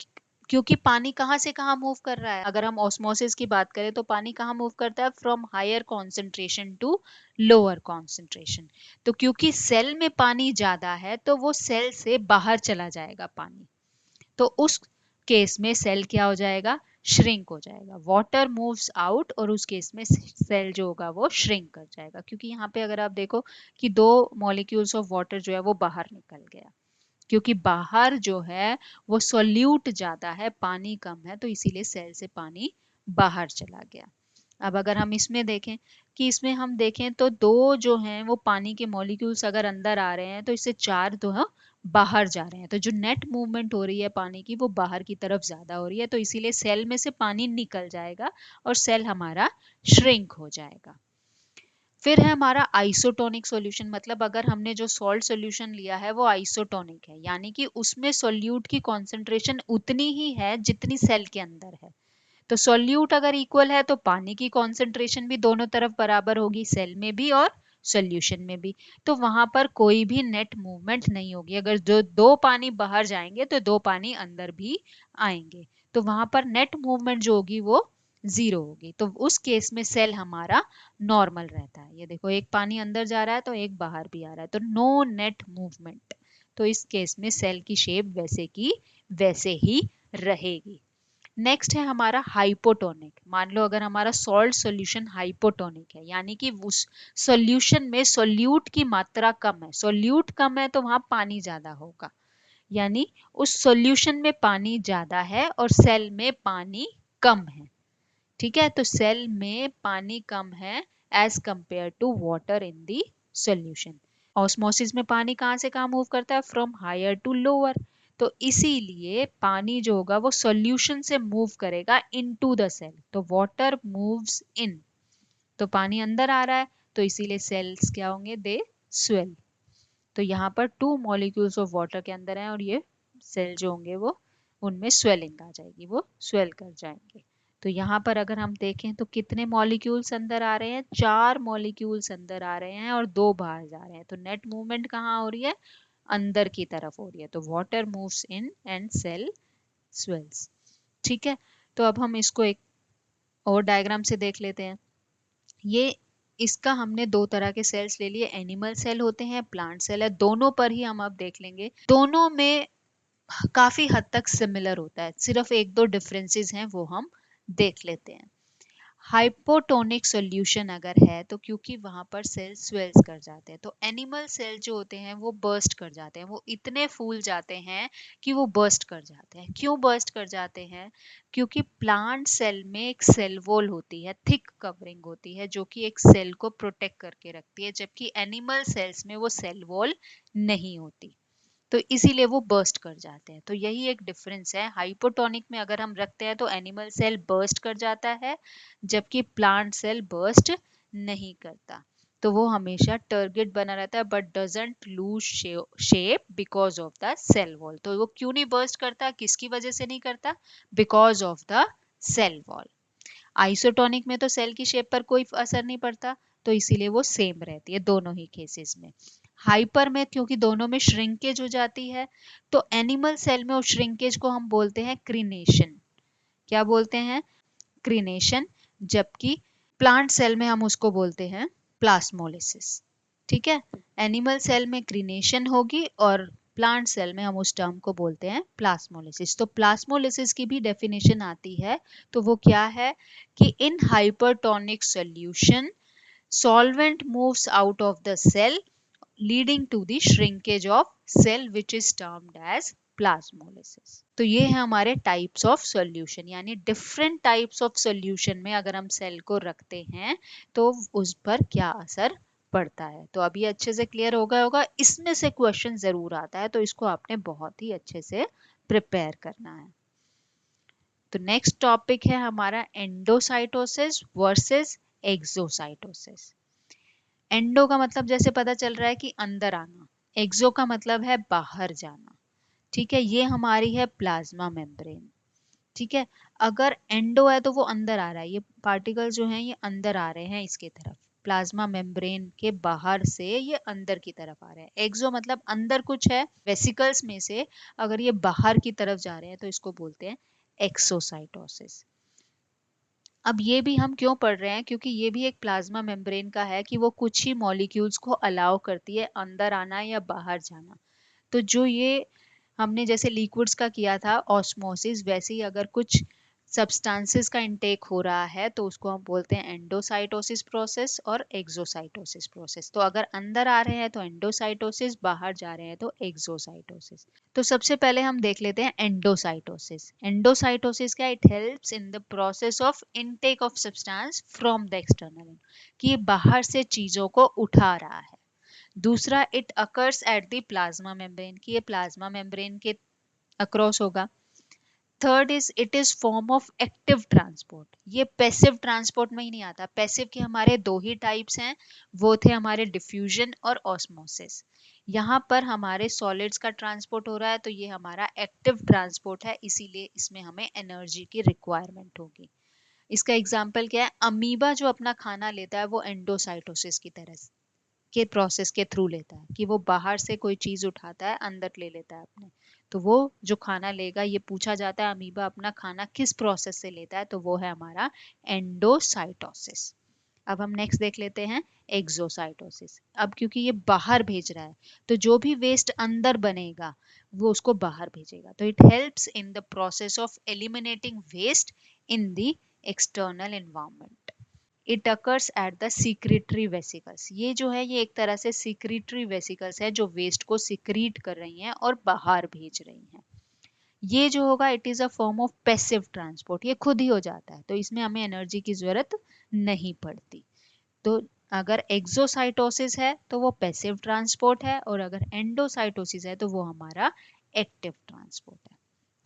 क्योंकि पानी कहाँ से कहाँ मूव कर रहा है, अगर हम ऑस्मोसिस की बात करें तो पानी कहाँ मूव करता है, from higher concentration to lower concentration. तो क्योंकि सेल में पानी ज्यादा है तो वो सेल से बाहर चला जाएगा पानी, तो उस केस में सेल क्या हो जाएगा, श्रिंक हो जाएगा, वाटर मूव्स आउट, और उस केस में सेल जो होगा वो श्रिंक कर जाएगा, क्योंकि यहाँ पे अगर आप देखो कि दो मॉलिक्यूल्स ऑफ वाटर जो है वो बाहर निकल गया, क्योंकि बाहर जो है वो सोल्यूट ज्यादा है, पानी कम है, तो इसीलिए सेल से पानी बाहर चला गया। अब अगर हम इसमें देखें कि इसमें हम देखें तो दो जो हैं वो पानी के मॉलिक्यूल्स अगर अंदर आ रहे हैं तो इससे चार तो है बाहर जा रहे हैं, तो जो नेट मूवमेंट हो रही है पानी की वो बाहर की तरफ ज्यादा हो रही है, तो इसीलिए सेल में से पानी निकल जाएगा और सेल हमारा श्रिंक हो जाएगा। फिर है हमारा आइसोटोनिक सॉल्यूशन, मतलब अगर हमने जो सॉल्ट सॉल्यूशन लिया है वो आइसोटोनिक है, यानी कि उसमें सोल्यूट की कॉन्सेंट्रेशन उतनी ही है जितनी सेल के अंदर है। तो सोल्यूट अगर इक्वल है तो पानी की कॉन्सेंट्रेशन भी दोनों तरफ बराबर होगी, सेल में भी और सोल्यूशन में भी, तो वहां पर कोई भी नेट मूवमेंट नहीं होगी। अगर जो दो पानी बाहर जाएंगे तो दो पानी अंदर भी आएंगे, तो वहां पर नेट मूवमेंट जो होगी वो जीरो होगी, तो उस केस में सेल हमारा नॉर्मल रहता है। ये देखो एक पानी अंदर जा रहा है तो एक बाहर भी आ रहा है, तो नो नेट मूवमेंट, तो इस केस में सेल की शेप वैसे की वैसे ही रहेगी। नेक्स्ट है हमारा हाइपोटोनिक। मान लो अगर हमारा सॉल्ट सॉल्यूशन हाइपोटोनिक है, यानी कि उस सॉल्यूशन में सोल्यूट की मात्रा कम है, सोल्यूट कम है तो वहां पानी ज्यादा होगा, यानी उस सॉल्यूशन में पानी ज्यादा है और सेल में पानी कम है। ठीक है, तो सेल में पानी कम है as compare to water in the solution. Osmosis में पानी कहाँ से कहाँ मूव करता है, फ्रॉम हायर टू लोअर, तो इसीलिए पानी जो होगा वो सॉल्यूशन से मूव करेगा इनटू द सेल, तो वाटर मूव्स इन, तो पानी अंदर आ रहा है तो इसीलिए सेल्स क्या होंगे, दे स्वेल। तो यहाँ पर टू मॉलिक्यूल्स ऑफ वाटर के अंदर हैं और ये सेल जो होंगे वो उनमें स्वेलिंग आ जाएगी, वो स्वेल कर जाएंगे। तो यहाँ पर अगर हम देखें तो कितने मॉलिक्यूल्स अंदर आ रहे हैं, चार मॉलिक्यूल्स अंदर आ रहे हैं और दो बाहर जा रहे हैं, तो नेट मूवमेंट कहाँ हो रही है, अंदर की तरफ हो रही है, तो water moves in and cell swells. ठीक है, तो अब हम इसको एक और डायग्राम से देख लेते हैं। ये इसका हमने दो तरह के सेल्स ले लिए, एनिमल सेल होते हैं, प्लांट सेल है, दोनों पर ही हम अब देख लेंगे। दोनों में काफी हद तक सिमिलर होता है, सिर्फ एक दो डिफरेंसेस हैं वो हम देख लेते हैं। हाइपोटोनिक सॉल्यूशन अगर है तो क्योंकि वहां पर सेल स्वेल्स कर जाते हैं, तो एनिमल सेल जो होते हैं वो बर्स्ट कर जाते हैं, वो इतने फूल जाते हैं कि वो बर्स्ट कर जाते हैं। क्यों बर्स्ट कर जाते हैं, क्योंकि प्लांट सेल में एक सेल वॉल होती है, थिक कवरिंग होती है जो कि एक सेल को प्रोटेक्ट करके रखती है, जबकि एनिमल सेल्स में वो सेल वॉल नहीं होती। तो इसीलिए वो बर्स्ट कर जाते हैं। तो यही एक डिफरेंस है। हाइपोटोनिक में अगर हम रखते हैं तो एनिमल सेल बर्स्ट कर जाता है, जबकि प्लांट सेल बर्स्ट नहीं करता। तो वो हमेशा टर्गेट बना रहता है but doesn't lose shape because of the cell wall. तो वो क्यों नहीं बर्स्ट करता, किसकी वजह से नहीं करता? Because of the cell wall. Isotonic में तो सेल की शेप पर कोई असर नहीं पड़ता, तो इसीलिए वो सेम रहती है दोनों ही केसेस में। हाइपर में क्योंकि दोनों में श्रिंकेज हो जाती है, तो एनिमल सेल में उस श्रिंकेज को हम बोलते हैं क्रीनेशन। क्या बोलते हैं? क्रीनेशन। जबकि प्लांट सेल में हम उसको बोलते हैं प्लास्मोलिसिस। ठीक है, एनिमल सेल में क्रीनेशन होगी और प्लांट सेल में हम उस टर्म को बोलते हैं प्लास्मोलिसिस। तो प्लास्मोलिसिस की भी डेफिनेशन आती है, तो वो क्या है कि in hypertonic solution solvent moves out of the cell leading to the shrinkage of cell which is termed as plasmolysis. तो ये है हमारे टाइप्स ऑफ सॉल्यूशन, यानी डिफरेंट टाइप्स ऑफ सॉल्यूशन में अगर हम सेल को रखते हैं तो उस पर क्या असर पड़ता है। तो अभी अच्छे से क्लियर हो गया होगा। इसमें से क्वेश्चन जरूर आता है, तो इसको आपने बहुत ही अच्छे से प्रिपेयर करना है। तो नेक्स्ट टॉपिक है हमारा एंडोसाइटोसिस वर्सेस एक्सोसाइटोसिस। एंडो का मतलब जैसे पता चल रहा है कि अंदर आना, एक्सो का मतलब है बाहर जाना। ठीक है, ये हमारी है प्लाज्मा मेम्ब्रेन। ठीक है, अगर एंडो है तो वो अंदर आ रहा है, ये पार्टिकल जो हैं ये अंदर आ रहे हैं इसके तरफ, प्लाज्मा मेम्ब्रेन के बाहर से ये अंदर की तरफ आ रहे हैं। एक्सो मतलब अंदर कुछ है, वेसिकल्स में से अगर ये बाहर की तरफ जा रहे हैं तो इसको बोलते हैं एक्सोसाइटोसिस। अब ये भी हम क्यों पढ़ रहे हैं, क्योंकि ये भी एक प्लाज्मा मेम्ब्रेन का है कि वो कुछ ही मॉलिक्यूल्स को अलाउ करती है अंदर आना या बाहर जाना। तो जो ये हमने जैसे लिक्विड्स का किया था ऑस्मोसिस, वैसे ही अगर कुछ सब्सटेंसेस का इनटेक हो रहा है तो उसको हम बोलते हैं एंडोसाइटोसिस प्रोसेस और एक्सोसाइटोसिस प्रोसेस। तो अगर अंदर आ रहे हैं तो एंडोसाइटोसिस, बाहर जा रहे हैं तो एक्सोसाइटोसिस। तो सबसे पहले हम देख लेते हैं एंडोसाइटोसिस। एंडोसाइटोसिस क्या? It helps in the process of intake of substance from the external, कि ये बाहर से चीजों को उठा रहा है। दूसरा, it occurs at the plasma membrane, कि ये प्लाज्मा मेम्ब्रेन के अक्रॉस होगा। Third is it is form of active transport, ये पैसिव ट्रांसपोर्ट में ही नहीं आता। पैसिव के हमारे दो ही टाइप्स हैं, वो थे हमारे डिफ्यूजन और ऑस्मोसिस। यहाँ पर हमारे सॉलिड्स का ट्रांसपोर्ट हो रहा है, तो ये हमारा एक्टिव ट्रांसपोर्ट है, इसीलिए इसमें हमें एनर्जी की रिक्वायरमेंट होगी। इसका एग्जाम्पल क्या है? अमीबा जो अपना खाना लेता है वो एंडोसाइटोसिस की तरह के प्रोसेस के थ्रू लेता है, कि वो बाहर से कोई चीज उठाता है अंदर ले लेता है अपने। तो वो जो खाना लेगा, ये पूछा जाता है अमीबा अपना खाना किस प्रोसेस से लेता है, तो वो है हमारा एंडोसाइटोसिस। अब हम नेक्स्ट देख लेते हैं एक्सोसाइटोसिस। अब क्योंकि ये बाहर भेज रहा है, तो जो भी वेस्ट अंदर बनेगा वो उसको बाहर भेजेगा। तो it helps in the process of eliminating waste in the external environment. It occurs at the secretory vesicles, ये जो है ये एक तरह से सीक्रेटरी वेसिकल्स है जो वेस्ट को सीक्रीट कर रही हैं और बाहर भेज रही हैं। ये जो होगा it is a form of passive transport, ये खुद ही हो जाता है, तो इसमें हमें एनर्जी की जरूरत नहीं पड़ती। तो अगर एक्सोसाइटोसिस है तो वो पैसिव ट्रांसपोर्ट है, और अगर एंडोसाइटोसिस है तो वो हमारा एक्टिव ट्रांसपोर्ट है।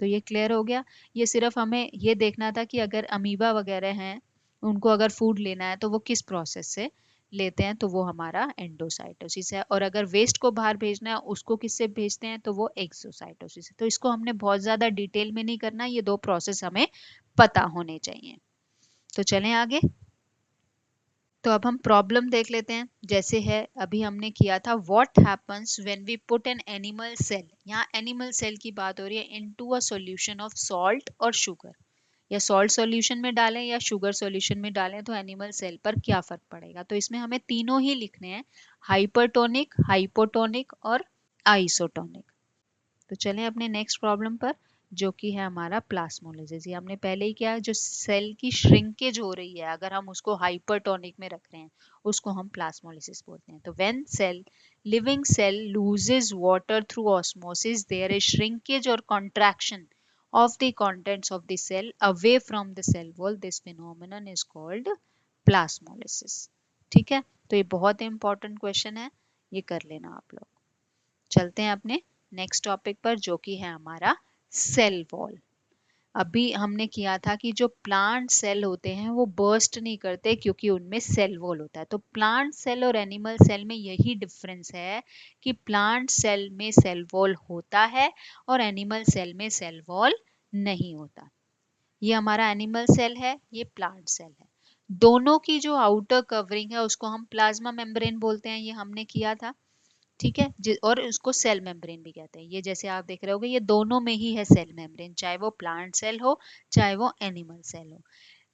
तो ये क्लियर हो गया। ये सिर्फ हमें ये देखना था कि अगर अमीबा वगैरह हैं, उनको अगर फूड लेना है तो वो किस प्रोसेस से लेते हैं, तो वो हमारा एंडोसाइटोसिस है। और अगर वेस्ट को बाहर भेजना है उसको किससे भेजते हैं, तो वो एक्सोसाइटोसिस है। तो इसको हमने बहुत ज्यादा डिटेल में नहीं करना, ये दो प्रोसेस हमें पता होने चाहिए। तो चलें आगे। तो अब हम प्रॉब्लम देख लेते हैं। जैसे है अभी हमने किया था what happens when we put an animal cell, यहाँ एनिमल सेल की बात हो रही है, into a solution of salt और शुगर, या सॉल्ट सॉल्यूशन में डालें या शुगर सॉल्यूशन में डालें तो एनिमल सेल पर क्या फर्क पड़ेगा। तो इसमें हमें तीनों ही लिखने हैं, हाइपरटोनिक, हाइपोटोनिक और आइसोटोनिक। तो चलें अपने नेक्स्ट प्रॉब्लम पर, जो कि है हमारा प्लास्मोलिसिस। ये हमने पहले ही किया, जो सेल की श्रिंकेज हो रही है अगर हम उसको हाइपरटोनिक में रख रहे हैं उसको हम प्लास्मोलिसिस बोलते हैं। तो when cell, living cell loses water through osmosis, there is shrinkage और contraction of the contents of the cell away from the cell wall, this phenomenon is called plasmolysis। ठीक है, तो ये बहुत इंपॉर्टेंट क्वेश्चन है, ये कर लेना आप लोग। चलते हैं अपने नेक्स्ट टॉपिक पर, जो कि है हमारा सेल वॉल। अभी हमने किया था कि जो प्लांट सेल होते हैं वो बर्स्ट नहीं करते क्योंकि उनमें सेल वॉल होता है। तो प्लांट सेल और एनिमल सेल में यही डिफरेंस है कि प्लांट सेल में सेल वॉल होता है और एनिमल सेल में सेल वॉल नहीं होता। ये हमारा एनिमल सेल है, ये प्लांट सेल है। दोनों की जो आउटर कवरिंग है उसको हम प्लाज्मा मेम्ब्रेन बोलते हैं, ये हमने किया था। ठीक है, और उसको सेल मेम्ब्रेन भी कहते हैं। ये जैसे आप देख रहे होगे ये दोनों में ही है सेल मेम्ब्रेन, चाहे वो प्लांट सेल हो चाहे वो एनिमल सेल हो।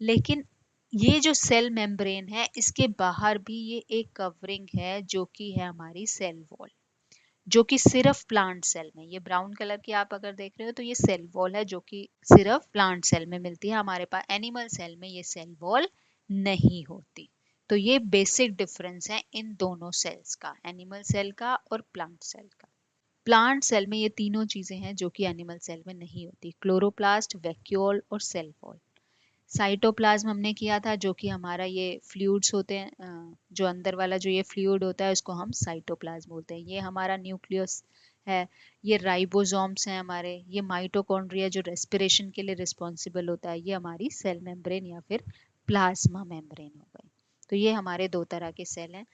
लेकिन ये जो सेल मेम्ब्रेन है इसके बाहर भी ये एक कवरिंग है जो कि है हमारी सेल वॉल, जो कि सिर्फ प्लांट सेल में, ये ब्राउन कलर की आप अगर देख रहे हो तो ये सेल वॉल है जो कि सिर्फ प्लांट सेल में मिलती है। हमारे पास एनिमल सेल में ये सेल वॉल नहीं होती। तो ये बेसिक डिफरेंस है इन दोनों सेल्स का, एनिमल सेल का और प्लांट सेल का। प्लांट सेल में ये तीनों चीजें हैं जो कि एनिमल सेल में नहीं होती, क्लोरोप्लास्ट, वैक्यूल और सेल वॉल। साइटोप्लाज्म हमने किया था जो कि हमारा ये फ्लूइड्स होते हैं, जो अंदर वाला जो ये फ्लूइड होता है उसको हम साइटोप्लाज्म बोलते हैं। ये हमारा न्यूक्लियस है, ये राइबोसोम्स हैं हमारे, ये माइटोकॉन्ड्रिया जो रेस्पिरेशन के लिए रिस्पॉन्सिबल होता है, ये हमारी सेल मेम्ब्रेन या फिर प्लाज्मा मेम्ब्रेन हो गई। तो ये हमारे दो तरह के सेल हैं।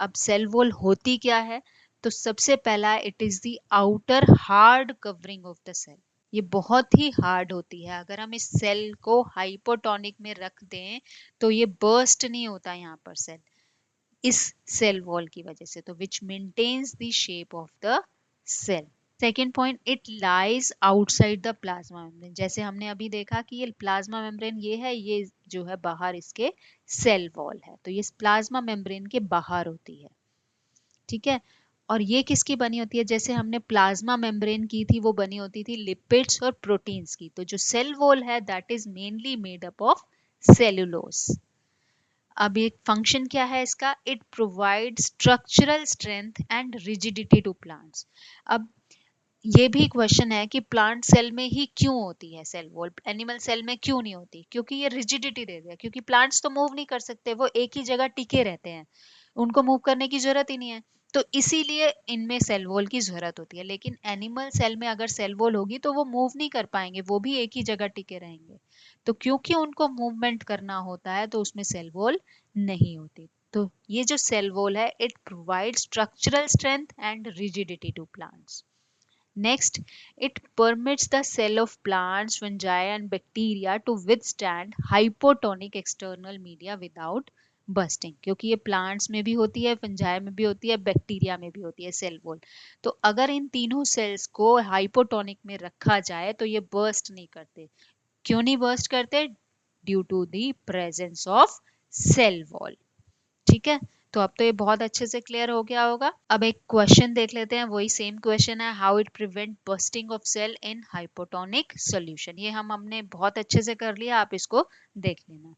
अब सेल वॉल होती क्या है, तो सबसे पहला it is the outer hard covering of the cell. ये बहुत ही हार्ड होती है, अगर हम इस सेल को हाइपोटोनिक में रख दें तो ये बर्स्ट नहीं होता यहाँ पर सेल, इस सेल वॉल की वजह से, तो which maintains the shape of the cell. Second point, it lies outside the plasma membrane. जैसे हमने अभी देखा कि ये प्लाज्मा मेम्ब्रेन ये है, ये जो है बाहर इसके सेल वॉल है, तो ये प्लाज्मा मेम्ब्रेन के बाहर होती है। ठीक है, और ये किसकी बनी होती है, जैसे हमने प्लाज्मा मेम्ब्रेन की थी वो बनी होती थी लिपिड्स और प्रोटीन्स की। तो जो सेल वॉल है that is mainly made up of cellulose. अब एक फंक्शन क्या है इसका, it provide structural strength and rigidity to plants. अब ये भी क्वेश्चन है कि प्लांट सेल में ही क्यों होती है सेल वॉल, एनिमल सेल में क्यों नहीं होती, क्योंकि ये रिजिडिटी दे दिया, क्योंकि प्लांट्स तो मूव नहीं कर सकते, वो एक ही जगह टिके रहते हैं, उनको मूव करने की जरूरत ही नहीं है, तो इसीलिए इनमें सेल वॉल की जरूरत होती है। लेकिन एनिमल सेल में अगर सेल वॉल होगी तो वो मूव नहीं कर पाएंगे, वो भी एक ही जगह टिके रहेंगे। तो क्योंकि उनको मूवमेंट करना होता है तो उसमें सेल वॉल नहीं होती। तो ये जो सेल वॉल है it provide structural strength and rigidity to plants. Next, it permits the cell of plants, fungi and bacteria to withstand hypotonic external media without bursting। क्योंकि ये प्लांट्स में भी होती है, फंजाई में भी होती है, बैक्टीरिया में भी होती है सेल वॉल। तो अगर इन तीनों सेल्स को हाइपोटोनिक में रखा जाए तो ये बर्स्ट नहीं करते। क्यों नहीं बर्स्ट करते, due to the presence of cell wall. ठीक है, तो अब तो ये बहुत अच्छे से क्लियर हो गया होगा। अब एक क्वेश्चन देख लेते हैं, वही सेम क्वेश्चन है, how it prevent bursting of cell in hypotonic solution. ये हमने बहुत अच्छे से कर लिया, आप इसको देख लेना।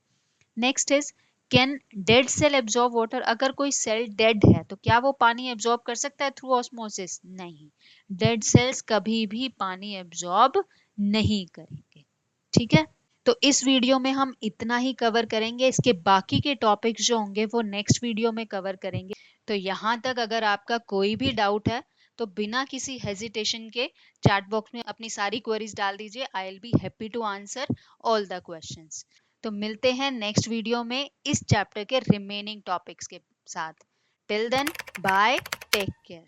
Next is, can dead cell absorb water. अगर कोई सेल डेड है तो क्या वो पानी एब्जॉर्ब कर सकता है थ्रू ऑस्मोसिस? नहीं, डेड सेल्स कभी भी पानी एब्जॉर्ब नहीं करेंगे। ठीक है, तो इस वीडियो में हम इतना ही कवर करेंगे, इसके बाकी के टॉपिक्स जो होंगे वो नेक्स्ट वीडियो में कवर करेंगे। तो यहाँ तक अगर आपका कोई भी डाउट है तो बिना किसी हेजिटेशन के चैट बॉक्स में अपनी सारी क्वेरीज डाल दीजिए, I will be happy to answer all the questions. तो मिलते हैं नेक्स्ट वीडियो में इस चैप्टर के रिमेनिंग टॉपिक्स के साथ। Till then, bye, take care.